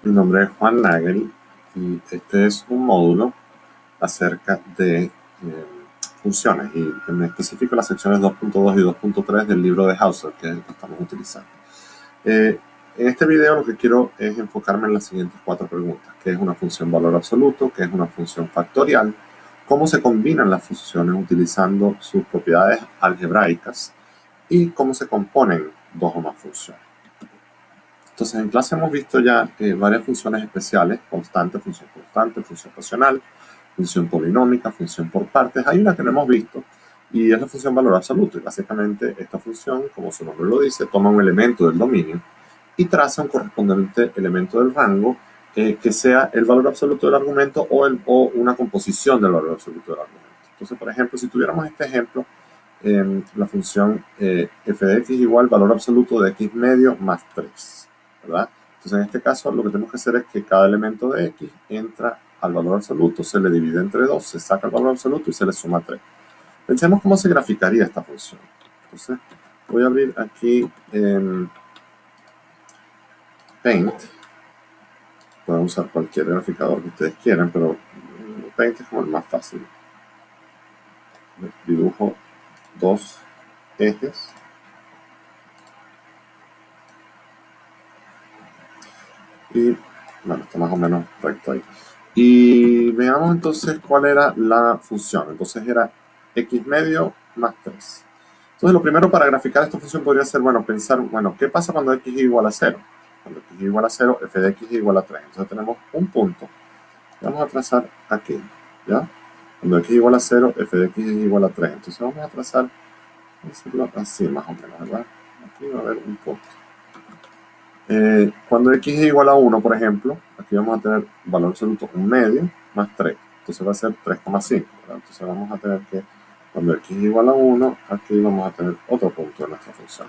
Mi nombre es Juan Nagel y este es un módulo acerca de funciones y en específico las secciones 2.2 y 2.3 del libro de Hausser, que es el que estamos utilizando. En este video lo que quiero es enfocarme en las siguientes 4 preguntas: ¿qué es una función valor absoluto? ¿Qué es una función factorial? ¿Cómo se combinan las funciones utilizando sus propiedades algebraicas? ¿Y cómo se componen dos o más funciones? Entonces, en clase hemos visto ya varias funciones especiales: constante, función racional, función polinómica, función por partes. Hay una que no hemos visto y es la función valor absoluto. Y básicamente esta función, como su nombre lo dice, toma un elemento del dominio y traza un correspondiente elemento del rango que sea el valor absoluto del argumento o una composición del valor absoluto del argumento. Entonces, por ejemplo, si tuviéramos este ejemplo, la función f de x igual valor absoluto de x medio más 3, ¿verdad? Entonces, en este caso, lo que tenemos que hacer es que cada elemento de x entra al valor absoluto, se le divide entre 2, se saca el valor absoluto y se le suma 3. Pensemos cómo se graficaría esta función. Entonces, voy a abrir aquí Paint. Pueden usar cualquier graficador que ustedes quieran, pero Paint es como el más fácil. Dibujo 2 ejes. Y bueno, está más o menos recto ahí. Y veamos entonces cuál era la función. Entonces era x medio más 3. Entonces lo primero para graficar esta función podría ser, bueno, pensar, bueno, ¿qué pasa cuando x es igual a 0? Cuando x es igual a 0, f de x es igual a 3. Entonces tenemos un punto. Vamos a trazar aquí, ¿ya? Cuando x es igual a 0, f de x es igual a 3. Entonces vamos a trazar, vamos a hacerlo así más o menos, ¿verdad? Aquí va a haber un punto. Cuando x es igual a 1, por ejemplo, aquí vamos a tener valor absoluto 1 medio más 3. Entonces va a ser 3,5. Entonces vamos a tener que, cuando x es igual a 1, aquí vamos a tener otro punto de nuestra función.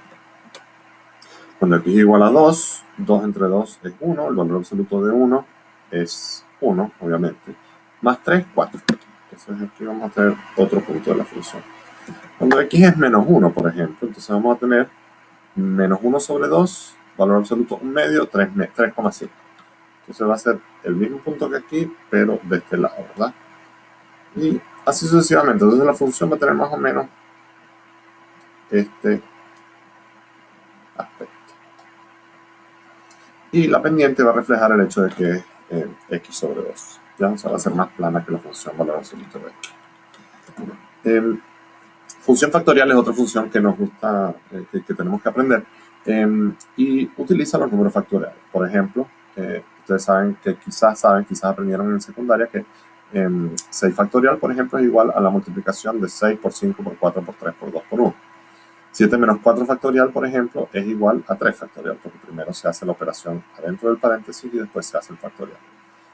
Cuando x es igual a 2, 2 entre 2 es 1, el valor absoluto de 1 es 1, obviamente, más 3, 4. Entonces aquí vamos a tener otro punto de la función. Cuando x es menos 1, por ejemplo, entonces vamos a tener menos 1 sobre 2, valor absoluto 1 medio, 3,5. Entonces va a ser el mismo punto que aquí, pero de este lado, ¿verdad? Y así sucesivamente. Entonces la función va a tener más o menos este aspecto. Y la pendiente va a reflejar el hecho de que es x sobre 2. Ya, o sea, va a ser más plana que la función valor absoluto de x. Función factorial es otra función que nos gusta, que tenemos que aprender. Y utiliza los números factoriales. Por ejemplo, ustedes saben que quizás aprendieron en secundaria que 6 factorial, por ejemplo, es igual a la multiplicación de 6 por 5 por 4 por 3 por 2 por 1. 7 menos 4 factorial, por ejemplo, es igual a 3 factorial, porque primero se hace la operación adentro del paréntesis y después se hace el factorial.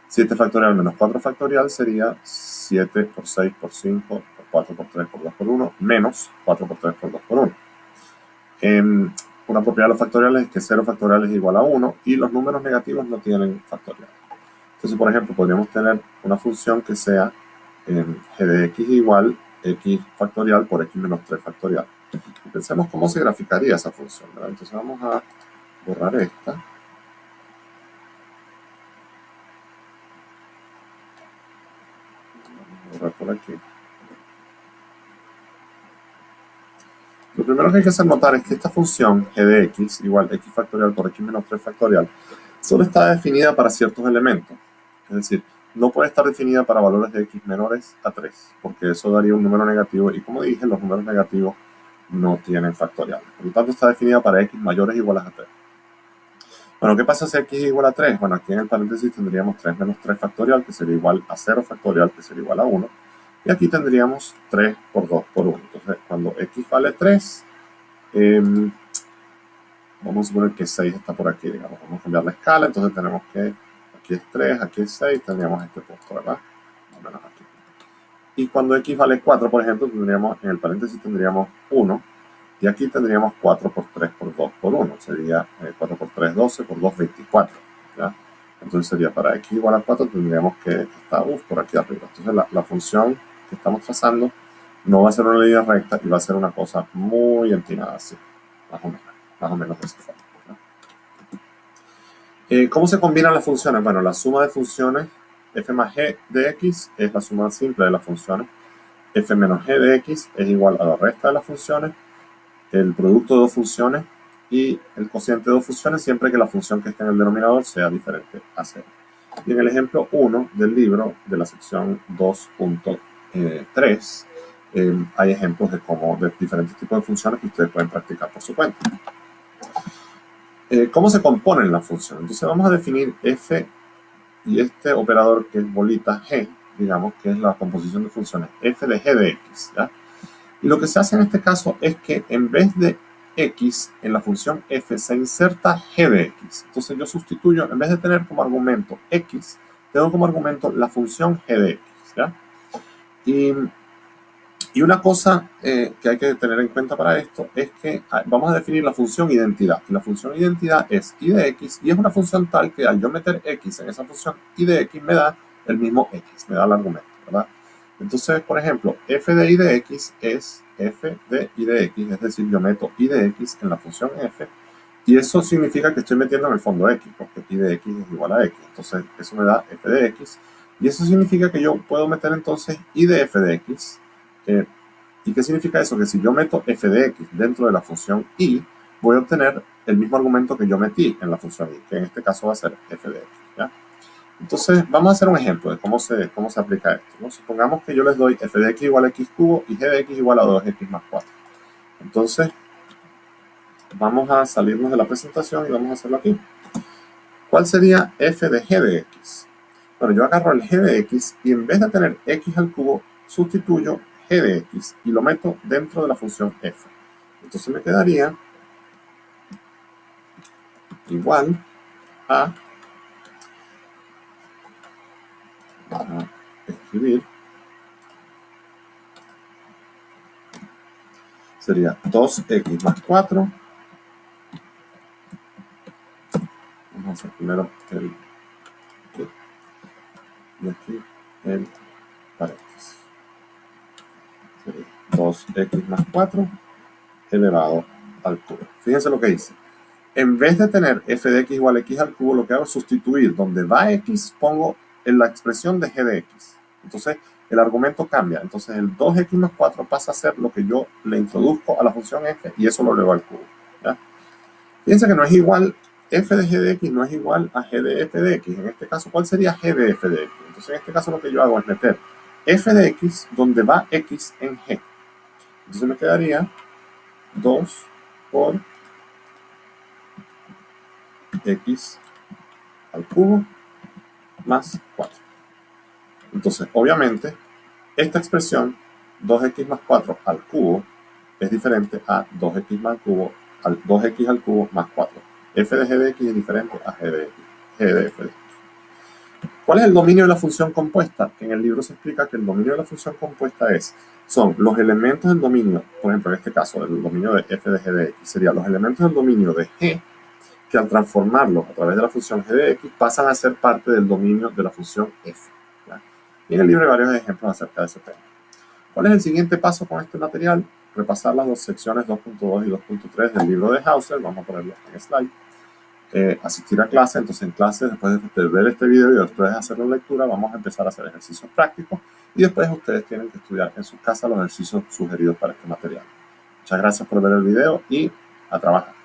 7 factorial menos 4 factorial sería 7 por 6 por 5 por 4 por 3 por 2 por 1 menos 4 por 3 por 2 por 1. Una propiedad de los factoriales es que 0 factorial es igual a 1 y los números negativos no tienen factorial. Entonces, por ejemplo, podríamos tener una función que sea g de x igual x factorial por x menos 3 factorial. Y pensemos cómo se graficaría esa función, ¿verdad? Entonces vamos a borrar esta. Vamos a borrar por aquí. Lo primero que hay que hacer notar es que esta función g de x igual x factorial por x menos 3 factorial solo está definida para ciertos elementos. Es decir, no puede estar definida para valores de x menores a 3, porque eso daría un número negativo y, como dije, los números negativos no tienen factorial. Por lo tanto, está definida para x mayores o iguales a 3. Bueno, ¿qué pasa si x es igual a 3? Bueno, aquí en el paréntesis tendríamos 3 menos 3 factorial, que sería igual a 0 factorial, que sería igual a 1. Y aquí tendríamos 3 por 2 por 1. Entonces, cuando x vale 3, vamos a suponer que 6 está por aquí, digamos. Vamos a cambiar la escala, entonces tenemos que, aquí es 3, aquí es 6, tendríamos este punto, ¿verdad? Más o menos aquí. Y cuando x vale 4, por ejemplo, tendríamos, en el paréntesis tendríamos 1, y aquí tendríamos 4 por 3 por 2 por 1. Sería 4 por 3, 12, por 2, 24. ¿Ya? Entonces sería para x igual a 4, tendríamos que estar por aquí arriba. Entonces la función que estamos trazando no va a ser una línea recta y va a ser una cosa muy empinada así, más o menos de esa forma. ¿Cómo se combinan las funciones? Bueno, la suma de funciones f más g de x es la suma simple de las funciones. F menos g de x es igual a la resta de las funciones, el producto de dos funciones y el cociente de dos funciones siempre que la función que esté en el denominador sea diferente a 0. Y en el ejemplo 1 del libro de la sección 2.3 hay ejemplos de diferentes tipos de funciones que ustedes pueden practicar por su cuenta. ¿Cómo se componen las funciones? Entonces vamos a definir f y este operador que es bolita g, digamos que es la composición de funciones f de g de x, ¿ya? Y lo que se hace en este caso es que en vez de x en la función f se inserta g de x. Entonces yo sustituyo, en vez de tener como argumento x, tengo como argumento la función g de x, ¿ya? Y una cosa que hay que tener en cuenta para esto es que vamos a definir la función identidad. Y la función identidad es y de x, y es una función tal que al yo meter x en esa función y de x me da el mismo x, me da el argumento, ¿verdad? Entonces, por ejemplo, f de y de x es f de y de x, es decir, yo meto y de x en la función f, y eso significa que estoy metiendo en el fondo x, porque y de x es igual a x. Entonces, eso me da f de x, y eso significa que yo puedo meter entonces y de f de x. ¿Y qué significa eso? Que si yo meto f de x dentro de la función y, voy a obtener el mismo argumento que yo metí en la función y, que en este caso va a ser f de x, ¿ya? Entonces, vamos a hacer un ejemplo de cómo se aplica esto, ¿no? Supongamos que yo les doy f de x igual a x cubo y g de x igual a 2x más 4. Entonces, vamos a salirnos de la presentación y vamos a hacerlo aquí. ¿Cuál sería f de g de x? Bueno, yo agarro el g de x y en vez de tener x al cubo, sustituyo g de x y lo meto dentro de la función f. Entonces me quedaría igual a, vamos a escribir, sería 2x más 4. Vamos a hacer primero el aquí, y aquí el paréntesis. Sería 2x más 4 elevado al cubo. Fíjense lo que dice. En vez de tener f de x igual a x al cubo, lo que hago es sustituir. Donde va x, pongo en la expresión de g de x. Entonces, el argumento cambia. Entonces, el 2x más 4 pasa a ser lo que yo le introduzco a la función f y eso lo elevo al cubo, ¿ya? Fíjense que no es igual, f de g de x no es igual a g de f de x. En este caso, ¿cuál sería g de f de x? Entonces, en este caso lo que yo hago es meter f de x donde va x en g. Entonces me quedaría 2 por x al cubo más 4. Entonces, obviamente, esta expresión 2x más 4 al cubo es diferente a 2x más cubo al 2x al cubo más 4. f de g de x es diferente a g de f de x. ¿Cuál es el dominio de la función compuesta? En el libro se explica que el dominio de la función compuesta son los elementos del dominio, por ejemplo, en este caso, el dominio de f de g de x, serían los elementos del dominio de g que al transformarlos a través de la función g de x pasan a ser parte del dominio de la función f, ¿ya? Y en el libro hay varios ejemplos acerca de ese tema. ¿Cuál es el siguiente paso con este material? Repasar las dos secciones 2.2 y 2.3 del libro de Hauser. Vamos a ponerlo en slide. Asistir a clase. Entonces en clase, después de ver este video y después de hacer la lectura, vamos a empezar a hacer ejercicios prácticos y después ustedes tienen que estudiar en sus casas los ejercicios sugeridos para este material. Muchas gracias por ver el video y a trabajar.